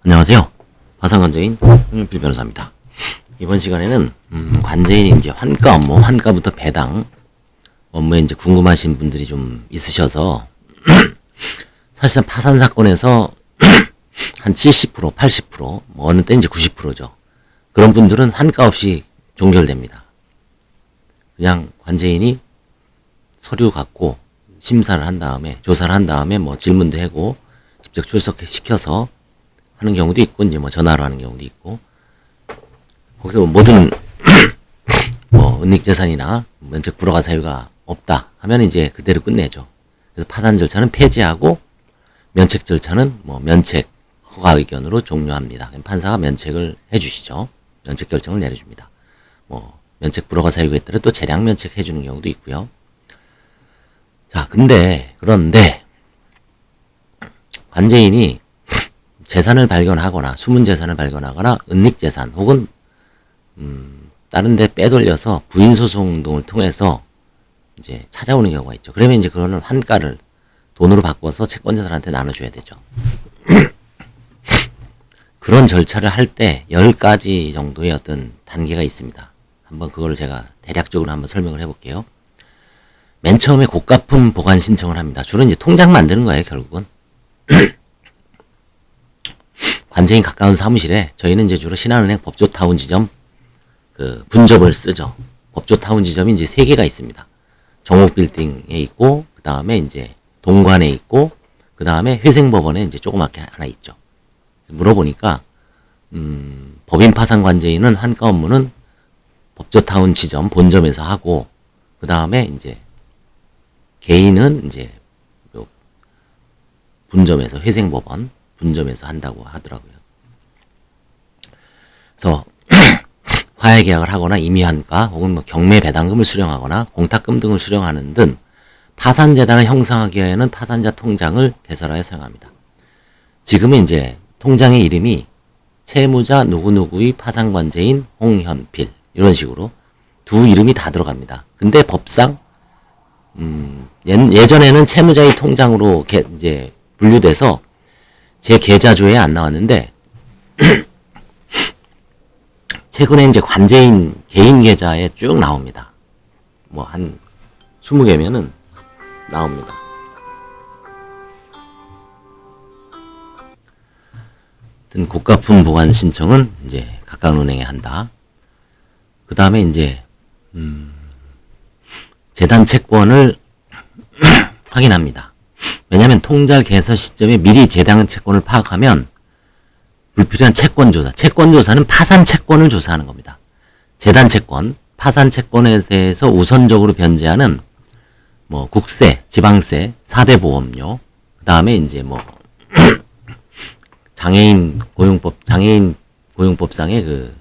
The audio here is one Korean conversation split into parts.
안녕하세요. 화상관제인 홍윤필 변호사입니다. 이번 시간에는 관제인 이제 환가 업무, 환가부터 배당 업무에 이제 궁금하신 분들이 좀 있으셔서 사실상 파산 사건에서 한 70%, 80%, 뭐 어느 때 이제 90%죠. 그런 분들은 환가 없이 종결됩니다. 그냥 관제인이 서류 갖고 심사를 한 다음에, 조사를 한 다음에 뭐 질문도 하고 직접 출석시켜서 하는 경우도 있고, 이제 뭐 전화로 하는 경우도 있고, 거기서 모든 뭐 은닉재산이나 면책 불허가 사유가 없다 하면 이제 그대로 끝내죠. 그래서 파산 절차는 폐지하고 면책 절차는 뭐 면책 허가 의견으로 종료합니다. 그럼 판사가 면책을 해주시죠. 면책 결정을 내려줍니다. 뭐 면책 불허가 사유가 있더라도 또 재량 면책 해주는 경우도 있고요. 자, 그런데 관제인이 재산을 발견하거나 숨은 재산을 발견하거나 은닉재산 혹은 다른 데 빼돌려서 부인 소송 등을 통해서 이제 찾아오는 경우가 있죠. 그러면 이제 그거는 환가를 돈으로 바꿔서 채권자들한테 나눠줘야 되죠. 그런 절차를 할 때 10가지 정도의 어떤 단계가 있습니다. 한번 그걸 제가 대략적으로 한번 설명을 해볼게요. 맨 처음에 고가품 보관 신청을 합니다. 주로 이제 통장 만드는 거예요, 결국은. 관제인 가까운 사무실에 저희는 이제 주로 신한은행 법조타운 지점 그 분점을 쓰죠. 법조타운 지점이 이제 3개가 있습니다. 정옥빌딩에 있고, 그 다음에 이제 동관에 있고, 그 다음에 회생법원에 이제 조그맣게 하나 있죠. 물어보니까 법인 파산 관제인은 환가 업무는 법조타운 지점 본점에서 하고, 그 다음에 이제 개인은 이제 분점에서 회생법원 분점에서 한다고 하더라고요. 그래서 화해 계약을 하거나 임의환가 혹은 뭐 경매 배당금을 수령하거나 공탁금 등을 수령하는 등 파산재단을 형성하기 위해서는 파산자 통장을 개설하여 사용합니다. 지금은 이제 통장의 이름이 채무자 누구누구의 파산관제인 홍현필 이런 식으로 두 이름이 다 들어갑니다. 근데 법상 예전에는 채무자의 통장으로 이제 분류돼서 제 계좌조에 안 나왔는데 최근에 이제 관제인 개인 계좌에 쭉 나옵니다. 뭐 한 20개면은 나옵니다. 하여튼 고가품 보관 신청은 이제 가까운 은행에 한다. 그 다음에 이제 재단 채권을 확인합니다. 왜냐하면 통장 개설 시점에 미리 재단 채권을 파악하면 불필요한 채권조사, 채권조사는 파산 채권을 조사하는 겁니다. 재단 채권, 파산 채권에 대해서 우선적으로 변제하는 뭐 국세, 지방세, 4대 보험료, 그 다음에 이제 뭐 장애인 고용법상의 그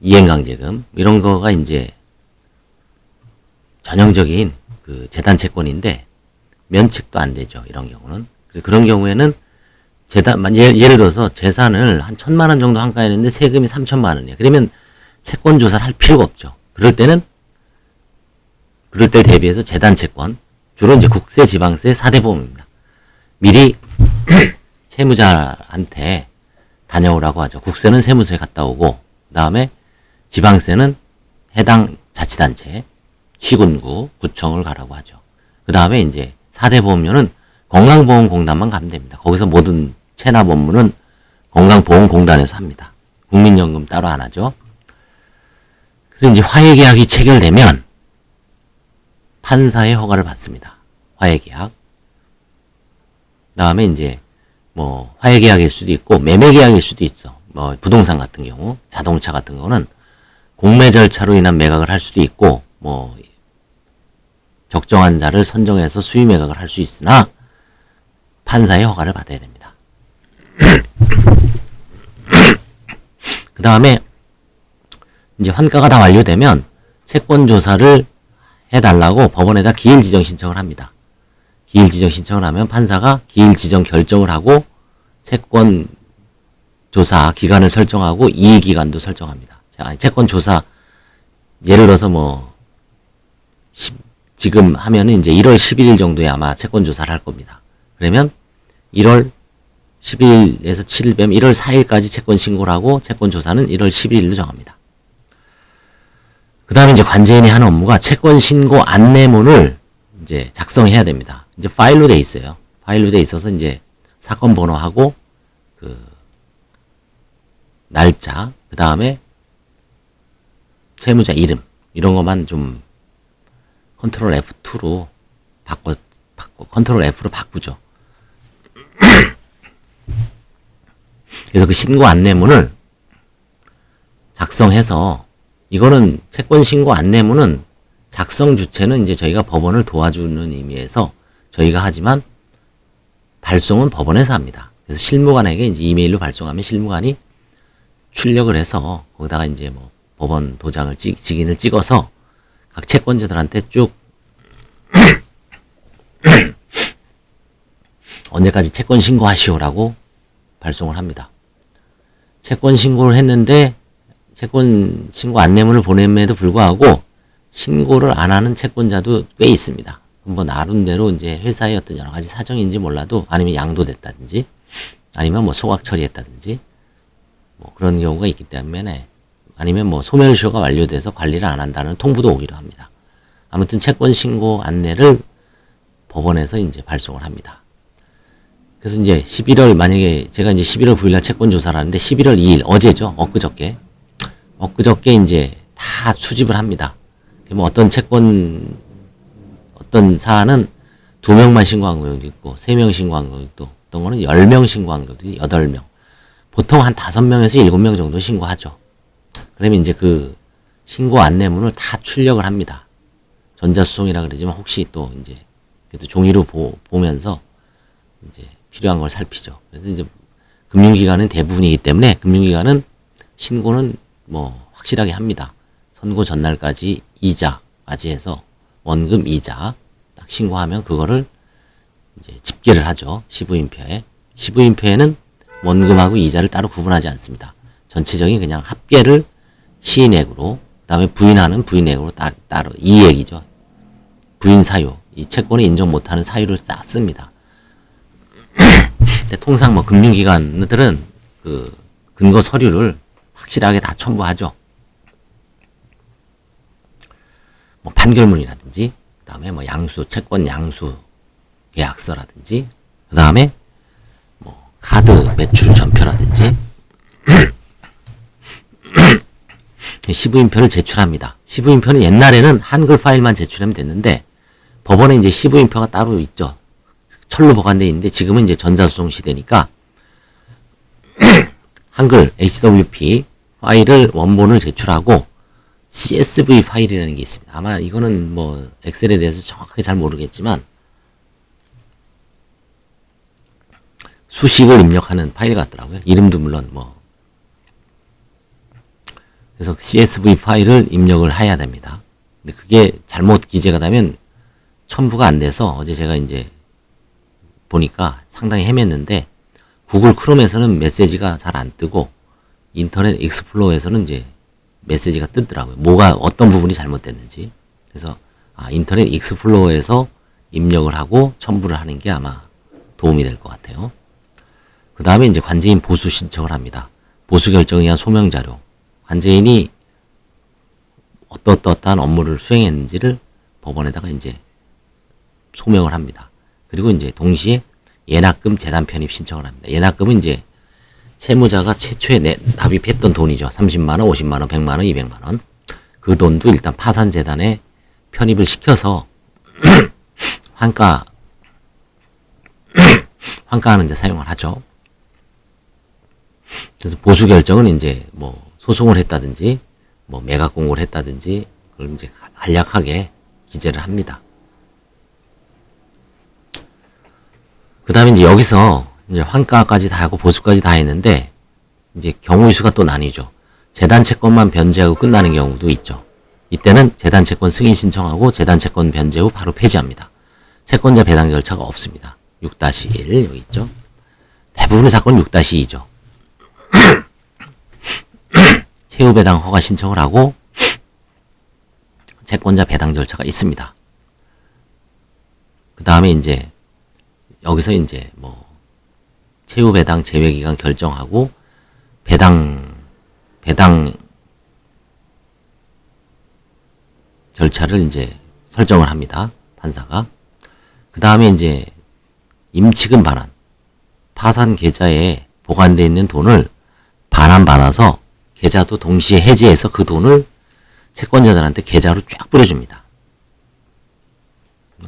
이행강제금 이런 거가 이제 전형적인 그 재단 채권인데 면책도 안 되죠. 이런 경우는. 그런 경우에는 재단, 예를 들어서 재산을 한 1,000만 원 정도 환가했는데 세금이 3,000만 원이에요. 그러면 채권 조사를 할 필요가 없죠. 그럴 때 대비해서 재단 채권, 주로 이제 국세, 지방세, 4대 보험입니다. 미리 채무자한테 다녀오라고 하죠. 국세는 세무서에 갔다 오고, 그 다음에 지방세는 해당 자치단체, 시군구, 구청을 가라고 하죠. 그 다음에 이제 4대 보험료는 건강보험공단만 가면 됩니다. 거기서 모든 체납 업무는 건강보험공단에서 합니다. 국민연금 따로 안 하죠. 그래서 이제 화해계약이 체결되면 판사의 허가를 받습니다. 화해계약. 다음에 이제 뭐 화해계약일 수도 있고 매매계약일 수도 있어. 뭐 부동산 같은 경우, 자동차 같은 경우는 공매 절차로 인한 매각을 할 수도 있고 뭐 적정한 자를 선정해서 수의 매각을 할 수 있으나 판사의 허가를 받아야 됩니다. 그 다음에 이제 환가가 다 완료되면 채권 조사를 해달라고 법원에다 기일 지정 신청을 합니다. 기일 지정 신청을 하면 판사가 기일 지정 결정을 하고 채권 조사 기간을 설정하고 이의 기간도 설정합니다. 채권 조사 예를 들어서 뭐 지금 하면은 이제 1월 11일 정도에 아마 채권 조사를 할 겁니다. 그러면 1월 10일에서 7일 빼면 1월 4일까지 채권 신고를 하고 채권 조사는 1월 11일로 정합니다. 그 다음에 이제 관제인이 하는 업무가 채권 신고 안내문을 이제 작성해야 됩니다. 이제 파일로 돼 있어요. 파일로 돼 있어서 이제 사건 번호하고 그 날짜, 그 다음에 채무자 이름 이런 것만 좀 컨트롤 F2로 바꿔 컨트롤 F로 바꾸죠. 그래서 그 신고 안내문을 작성해서 이거는 채권 신고 안내문은 작성 주체는 이제 저희가 법원을 도와주는 의미에서 저희가 하지만 발송은 법원에서 합니다. 그래서 실무관에게 이제 이메일로 발송하면 실무관이 출력을 해서 거기다가 이제 뭐 법원 도장을 직인을 찍어서 각 채권자들한테 쭉 언제까지 채권 신고하시오라고 발송을 합니다. 채권 신고를 했는데 채권 신고 안내문을 보냄에도 불구하고 신고를 안 하는 채권자도 꽤 있습니다. 뭐 나름대로 이제 회사의 어떤 여러 가지 사정인지 몰라도 아니면 양도됐다든지 아니면 뭐 소각 처리했다든지 뭐 그런 경우가 있기 때문에 아니면 뭐 소멸시효가 완료돼서 관리를 안 한다는 통보도 오기도 합니다. 아무튼 채권 신고 안내를 법원에서 이제 발송을 합니다. 그래서 이제 11월 만약에 제가 이제 11월 9일날 채권 조사를 하는데 11월 2일 어제죠. 엊그저께 이제 다 수집을 합니다. 뭐 어떤 채권 어떤 사안은 2명만 신고한 경우도 있고 3명 신고한 경우도 있고 어떤 거는 10명 신고한 경우도 있고 8명 보통 한 5명에서 7명 정도 신고하죠. 그러면 이제 그 신고 안내문을 다 출력을 합니다. 전자수송이라 그러지만 혹시 또 이제 그래도 종이로 보면서 이제 필요한 걸 살피죠. 그래서 이제 금융기관은 대부분이기 때문에 금융기관은 신고는 뭐 확실하게 합니다. 선고 전날까지 이자까지 해서 원금 이자 딱 신고하면 그거를 이제 집계를 하죠. 시부인표에. 시부인표에는 원금하고 이자를 따로 구분하지 않습니다. 전체적인 그냥 합계를 시인액으로, 그 다음에 부인하는 부인액으로 따로 이액이죠. 부인 사유, 이 채권을 인정 못하는 사유를 싹 씁니다. 근데 통상 뭐 금융기관들은 그 근거 서류를 확실하게 다 첨부하죠. 뭐 판결문이라든지, 그 다음에 뭐 양수, 채권 양수 계약서라든지, 그 다음에 뭐 카드 매출 전표라든지, 시부인표를 제출합니다. 시부인표는 옛날에는 한글 파일만 제출하면 됐는데, 법원에 이제 시부인표가 따로 있죠. 철로 보관되어 있는데, 지금은 이제 전자수송 시대니까, 한글 HWP 파일을 원본을 제출하고, CSV 파일이라는 게 있습니다. 아마 이거는 뭐 엑셀에 대해서 정확하게 잘 모르겠지만 수식을 입력하는 파일 같더라고요. 이름도 물론 뭐 그래서 CSV 파일을 입력을 해야 됩니다. 근데 그게 잘못 기재가 되면 첨부가 안 돼서 어제 제가 이제 보니까 상당히 헤맸는데 구글 크롬에서는 메시지가 잘 안 뜨고 인터넷 익스플로어에서는 이제 메시지가 뜨더라고요. 뭐가 어떤 부분이 잘못됐는지. 그래서 인터넷 익스플로어에서 입력을 하고 첨부를 하는 게 아마 도움이 될 것 같아요. 그 다음에 이제 관제인 보수 신청을 합니다. 보수 결정에 의한 소명 자료. 관제인이 어떠한 업무를 수행했는지를 법원에다가 이제 소명을 합니다. 그리고 이제 동시에 예납금 재단 편입 신청을 합니다. 예납금은 이제 채무자가 최초에 납입했던 돈이죠. 30만원, 50만원, 100만원, 200만원. 그 돈도 일단 파산재단에 편입을 시켜서 환가하는 데 사용을 하죠. 그래서 보수 결정은 이제 뭐 소송을 했다든지 뭐 매각 공고를 했다든지 그걸 이제 간략하게 기재를 합니다. 그 다음에 이제 여기서 이제 환가까지 다 하고 보수까지 다 했는데 이제 경우의 수가 또 나뉘죠. 재단 채권만 변제하고 끝나는 경우도 있죠. 이때는 재단 채권 승인 신청하고 재단 채권 변제 후 바로 폐지합니다. 채권자 배당 절차가 없습니다. 6-1 여기 있죠. 대부분의 사건은 6-2죠. 채무 배당 허가 신청을 하고 채권자 배당 절차가 있습니다. 그 다음에 이제 여기서 이제 뭐 최후 배당 제외 기간 결정하고 배당 절차를 이제 설정을 합니다. 판사가. 그 다음에 이제 임치금 반환. 파산 계좌에 보관되어 있는 돈을 반환 받아서 계좌도 동시에 해지해서 그 돈을 채권자들한테 계좌로 쫙 뿌려줍니다.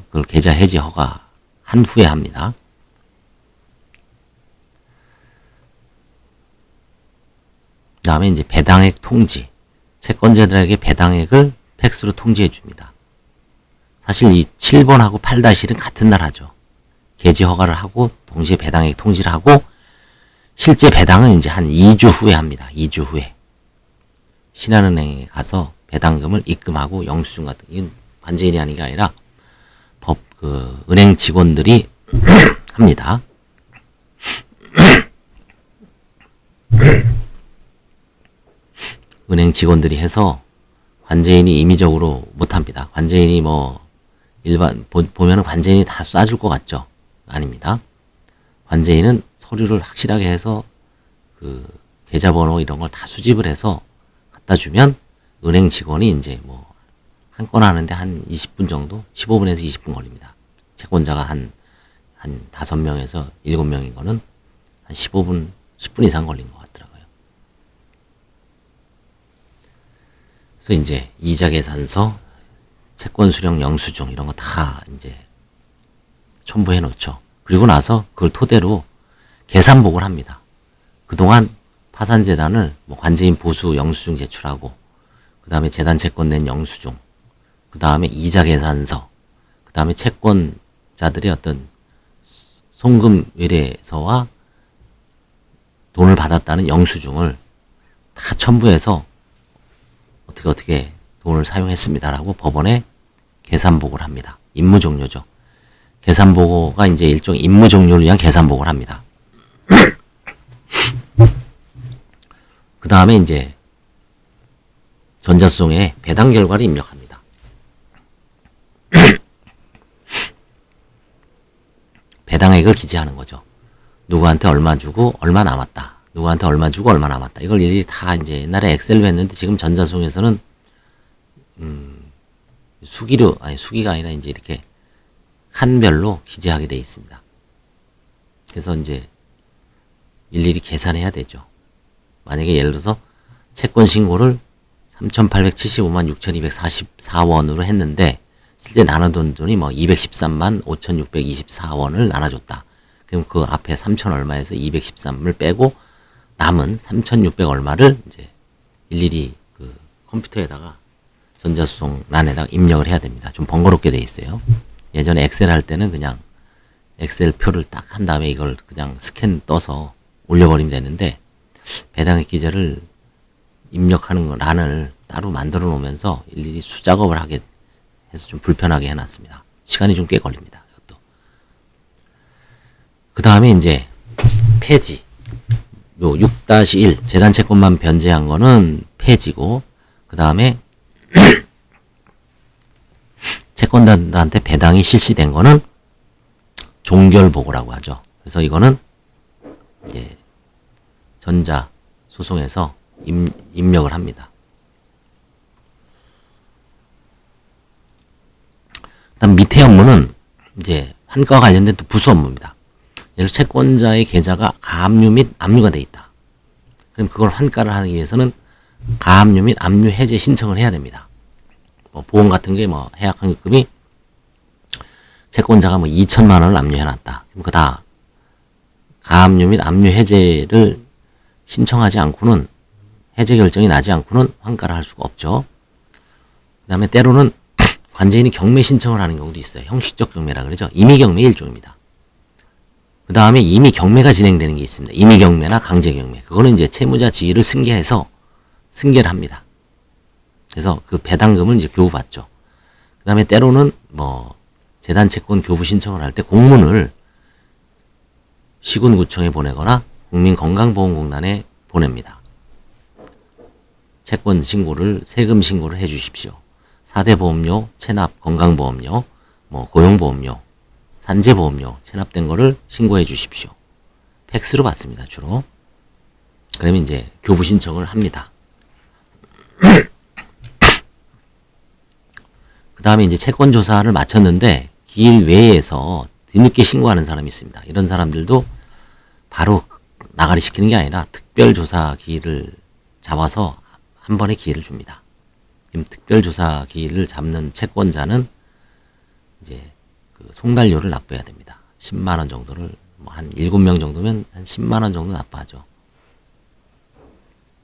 그걸 계좌 해지 허가한 후에 합니다. 그 다음에 이제 배당액 통지. 채권자들에게 배당액을 팩스로 통지해 줍니다. 사실 이 7번하고 8-1은 같은 날 하죠. 개지 허가를 하고 동시에 배당액 통지를 하고 실제 배당은 이제 한 2주 후에 합니다. 2주 후에. 신한은행에 가서 배당금을 입금하고 영수증 같은, 이건 관제인이 하는 게 아니라 은행 직원들이 합니다. 은행 직원들이 해서 관제인이 임의적으로 못합니다. 관제인이 보면은 관제인이 다 쏴줄 것 같죠? 아닙니다. 관제인은 서류를 확실하게 해서 그 계좌번호 이런 걸 다 수집을 해서 갖다 주면 은행 직원이 이제 한 건 하는데 한 20분 정도? 15분에서 20분 걸립니다. 채권자가 한 5명에서 7명인 거는 한 15분, 10분 이상 걸린 것 같더라고요. 그래서 이제 이자 계산서, 채권 수령 영수증 이런 거 다 이제 첨부해 놓죠. 그리고 나서 그걸 토대로 계산복을 합니다. 그동안 파산재단을 관제인 보수 영수증 제출하고, 그 다음에 재단 채권 낸 영수증, 그 다음에 이자 계산서, 그 다음에 채권자들의 어떤 송금 의뢰서와 돈을 받았다는 영수증을 다 첨부해서 어떻게 돈을 사용했습니다라고 법원에 계산보고를 합니다. 임무종료죠. 계산보고가 이제 일종 임무종료를 위한 계산보고를 합니다. 그 다음에 이제 전자소송에 배당 결과를 입력합니다. 배당액을 기재하는 거죠. 누구한테 얼마 주고 얼마 남았다. 누구한테 얼마 주고 얼마 남았다. 이걸 일일이 다 이제 옛날에 엑셀로 했는데 지금 전자소송에서는 수기가 아니라 이제 이렇게 칸별로 기재하게 되어 있습니다. 그래서 이제 일일이 계산해야 되죠. 만약에 예를 들어서 채권 신고를 3,875만 6,244원으로 했는데 실제 나눠둔 돈이 213만 5,624원을 나눠줬다. 그럼 그 앞에 3,000 얼마에서 213을 빼고 남은 3,600 얼마를 이제 일일이 그 컴퓨터에다가 전자수송란에다가 입력을 해야 됩니다. 좀 번거롭게 돼 있어요. 예전에 엑셀 할 때는 그냥 엑셀 표를 딱 한 다음에 이걸 그냥 스캔 떠서 올려버리면 되는데, 배당액 기재를 입력하는 란을 따로 만들어 놓으면서 일일이 수작업을 하게 해서 좀 불편하게 해놨습니다. 시간이 좀 꽤 걸립니다. 이것도. 그 다음에 이제 폐지. 요 6-1 재단 채권만 변제한 거는 폐지고, 그 다음에 채권자들한테 배당이 실시된 거는 종결보고라고 하죠. 그래서 이거는 이제 전자 소송에서 입력을 합니다. 그다음 밑에 업무는 이제 환가와 관련된 또 부수 업무입니다. 예를 들어 채권자의 계좌가 가압류 및 압류가 돼 있다. 그럼 그걸 환가를 하기 위해서는 가압류 및 압류 해제 신청을 해야 됩니다. 보험 같은 게 해약 환급금이 채권자가 2천만 원을 압류해놨다. 그럼 그다 가압류 및 압류 해제를 신청하지 않고는, 해제 결정이 나지 않고는 환가를 할 수가 없죠. 그 다음에 때로는 관제인이 경매 신청을 하는 경우도 있어요. 형식적 경매라 그러죠. 임의 경매 일종입니다. 그 다음에 이미 경매가 진행되는 게 있습니다. 임의 경매나 강제 경매. 그거는 이제 채무자 지위를 승계해서 승계를 합니다. 그래서 그 배당금을 이제 교부받죠. 그 다음에 때로는 재단 채권 교부 신청을 할 때 공문을 시군구청에 보내거나 국민건강보험공단에 보냅니다. 채권 신고를, 세금 신고를 해 주십시오. 4대 보험료, 체납, 건강보험료, 고용보험료, 산재보험료 체납된 거를 신고해 주십시오. 팩스로 받습니다, 주로. 그러면 이제 교부 신청을 합니다. 그 다음에 이제 채권 조사를 마쳤는데 기일 외에서 뒤늦게 신고하는 사람이 있습니다. 이런 사람들도 바로 나가리 시키는 게 아니라 특별 조사 기일을 잡아서 한 번에 기회를 줍니다. 지금 특별 조사 기일을 잡는 채권자는 이제 그 송달료를 납부해야 됩니다. 10만 원 정도를 뭐 한 7명 정도면 한 10만 원 정도 납부하죠.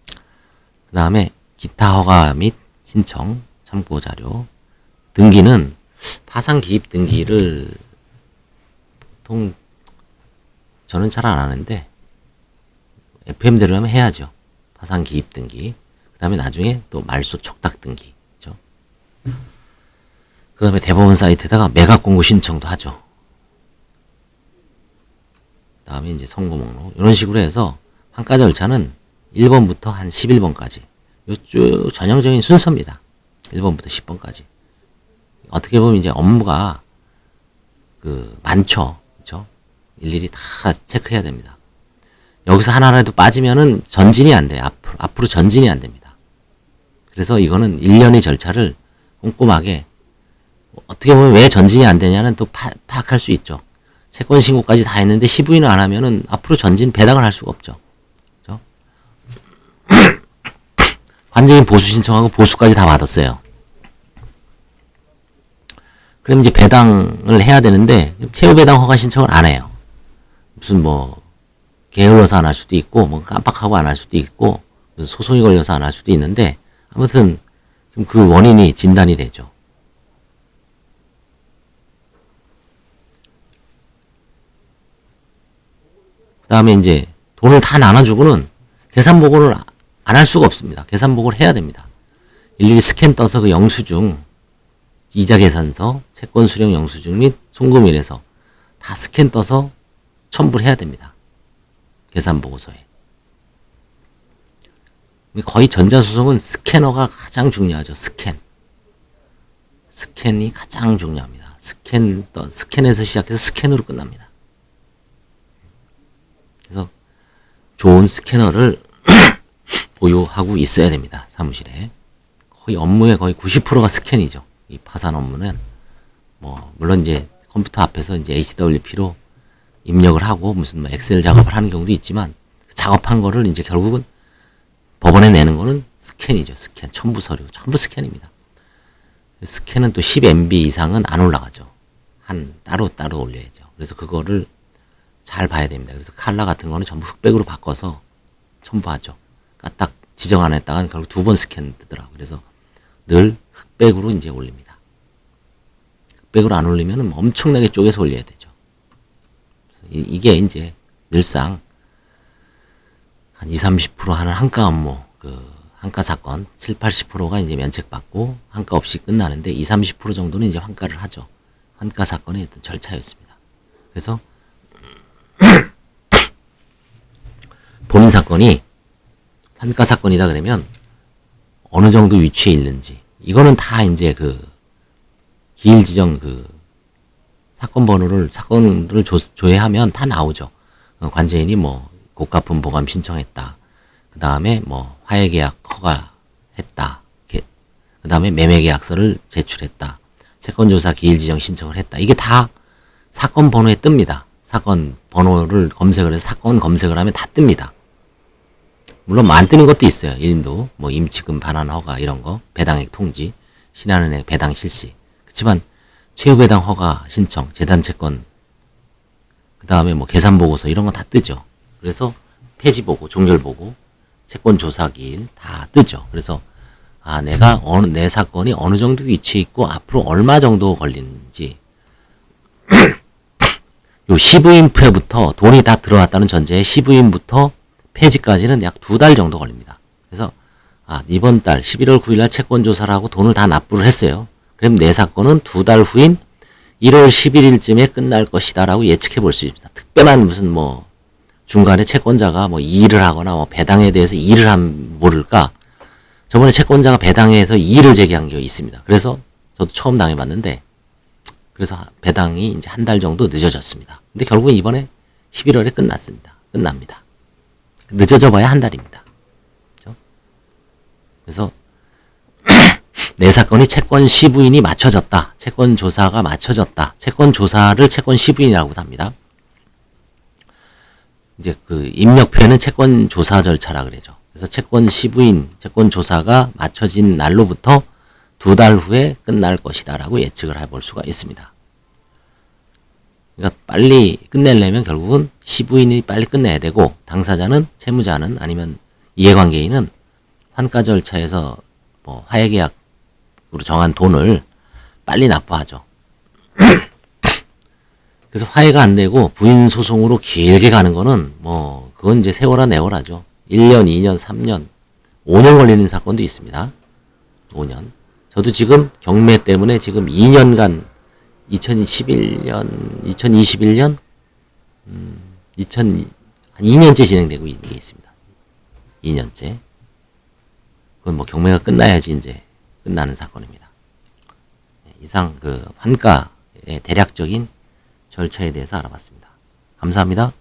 그 다음에 기타 허가 및 신청, 참고 자료, 등기는 파산 기입 등기를 보통 저는 잘 안 하는데 FM대로 하면 해야죠. 파산 기입 등기. 그 다음에 나중에 또 말소 촉탁 등기. 그죠? 그 다음에 대법원 사이트에다가 매각 공고 신청도 하죠. 그 다음에 이제 선고 목록. 이런 식으로 해서 환가 절차는 1번부터 한 11번까지. 요쭉 전형적인 순서입니다. 1번부터 10번까지. 어떻게 보면 이제 업무가 많죠. 그죠? 일일이 다 체크해야 됩니다. 여기서 하나라도 빠지면은 전진이 안 돼요. 앞으로 전진이 안 됩니다. 그래서 이거는 1년의 절차를 꼼꼼하게, 어떻게 보면 왜 전진이 안 되냐는 또 파악할 수 있죠. 채권 신고까지 다 했는데 시부인을 안 하면은 앞으로 전진 배당을 할 수가 없죠. 그죠? 관제인 보수 신청하고 보수까지 다 받았어요. 그럼 이제 배당을 해야 되는데 채무 배당 허가 신청을 안 해요. 무슨 뭐 게을러서 안 할 수도 있고, 뭐 깜빡하고 안 할 수도 있고, 소송이 걸려서 안 할 수도 있는데, 아무튼 그 원인이 진단이 되죠. 그 다음에 이제 돈을 다 나눠주고는 계산 보고를 안 할 수가 없습니다. 계산 보고를 해야 됩니다. 일일이 스캔 떠서 그 영수증, 이자 계산서, 채권 수령 영수증 및 송금일에서 다 스캔 떠서 첨부를 해야 됩니다. 계산 보고서에. 거의 전자소송은 스캐너가 가장 중요하죠. 스캔이 가장 중요합니다. 스캔에서 시작해서 스캔으로 끝납니다. 그래서 좋은 스캐너를 보유하고 있어야 됩니다. 사무실에. 거의 업무의 거의 90%가 스캔이죠. 이 파산 업무는. 뭐, 물론 이제 컴퓨터 앞에서 이제 HWP로 입력을 하고 무슨 뭐 엑셀 작업을 하는 경우도 있지만, 작업한 거를 이제 결국은 법원에 내는 거는 스캔이죠. 스캔. 첨부 서류. 전부 스캔입니다. 스캔은 또 10MB 이상은 안 올라가죠. 따로 올려야죠. 그래서 그거를 잘 봐야 됩니다. 그래서 칼라 같은 거는 전부 흑백으로 바꿔서 첨부하죠. 그러니까 딱 지정 안 했다가 결국 2번 스캔 뜨더라고요. 그래서 늘 흑백으로 이제 올립니다. 흑백으로 안 올리면 엄청나게 쪼개서 올려야 되죠. 이게 이제 늘상 한 20-30% 하는 한가 업무, 한가 사건 70-80%가 이제 면책받고 한가 없이 끝나는데 20-30% 정도는 이제 환가를 하죠. 환가 사건의 어떤 절차였습니다. 그래서 본인 사건이 환가 사건이다 그러면 어느 정도 위치에 있는지, 이거는 다 이제 기일 지정 사건을 조회하면 다 나오죠. 관제인이 뭐 고가품 보감 신청했다. 그 다음에 뭐 화해계약 허가했다. 그 다음에 매매계약서를 제출했다. 채권조사 기일 지정 신청을 했다. 이게 다 사건 번호에 뜹니다. 사건 번호를 검색을 해서 사건 검색을 하면 다 뜹니다. 물론 안 뜨는 것도 있어요. 일도 뭐 임치금 반환 허가 이런 거, 배당액 통지, 신한은행 배당 실시. 그렇지만 최후배당 허가 신청, 재단채권, 그 다음에 뭐 계산보고서 이런 거 다 뜨죠. 그래서 폐지보고, 종결보고, 채권조사기일 다 뜨죠. 그래서 내 사건이 어느 정도 위치에 있고 앞으로 얼마 정도 걸리는지 요 시부인표부터 돈이 다 들어왔다는 전제에 시부인부터 폐지까지는 약 2달 정도 걸립니다. 그래서 이번 달 11월 9일 날 채권조사를 하고 돈을 다 납부를 했어요. 그럼 내 사건은 2달 후인 1월 11일쯤에 끝날 것이다 라고 예측해 볼 수 있습니다. 특별한 무슨 뭐 중간에 채권자가 뭐 이의를 하거나 뭐 배당에 대해서 이의를 하면 모를까. 저번에 채권자가 배당에서 이의를 제기한 게 있습니다. 그래서 저도 처음 당해봤는데, 그래서 배당이 이제 한 달 정도 늦어졌습니다. 근데 결국은 이번에 11월에 끝났습니다. 끝납니다. 늦어져 봐야 한 달입니다. 그렇죠? 그래서 내 사건이 채권 시부인이 맞춰졌다. 채권 조사가 맞춰졌다. 채권 조사를 채권 시부인이라고 합니다. 이제 그 입력 표현은 채권 조사 절차라 그러죠. 그래서 채권 시부인, 채권 조사가 맞춰진 날로부터 2달 후에 끝날 것이다라고 예측을 해볼 수가 있습니다. 그러니까 빨리 끝내려면 결국은 시부인이 빨리 끝내야 되고 당사자는 채무자는 아니면 이해관계인은 환가 절차에서 뭐 화해계약으로 정한 돈을 빨리 납부하죠. 그래서 화해가 안 되고 부인 소송으로 길게 가는 거는 뭐 그건 이제 세월아 내월하죠. 1년, 2년, 3년, 5년 걸리는 사건도 있습니다. 5년. 저도 지금 경매 때문에 지금 2년간 2021년, 2021년, 한 2년째 진행되고 있는 게 있습니다. 2년째. 그건 뭐 경매가 끝나야지 이제 끝나는 사건입니다. 이상 그 환가의 대략적인 절차에 대해서 알아봤습니다. 감사합니다.